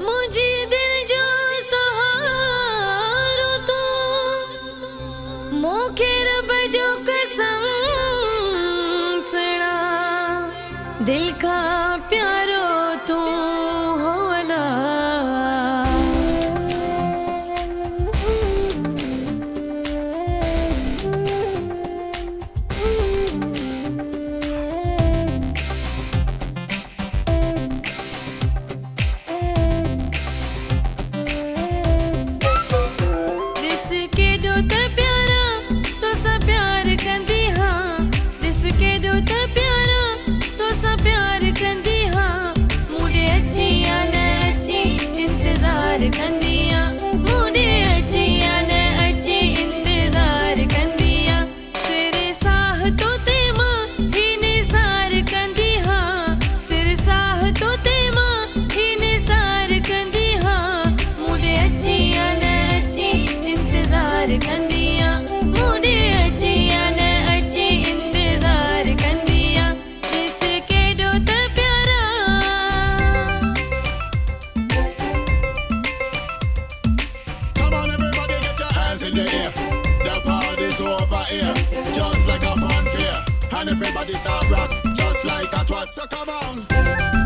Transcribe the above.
मुझे दिल जो सहारो तू मोखे रब जो कसम सुना दिल का प्यारो तू होला। जिसके जो त प्यारा तो सा प्यार कंदी हाँ, जिसके जो त प्यारा तो सा प्यार कंदी हाँ। मुझे अच्छी या न अच्छी इंतजार कंदिया, मुझे अच्छी या न अच्छी इंतजार कंदिया। सिर साह तो ते मां ही निसार कंदी हाँ, सिर साह तो ते मां ही निसार कंदी हाँ। मुझे अच्छी या न अच्छी इंतजार कंदिया, मुझे अच्छी या न अच्छी इंतजार कंदिया। जिसके जो त प्यारा Come on, everybody, get your hands in the air. The party's over here, just like a funfair. And everybody start rock, just like a twat. So come on.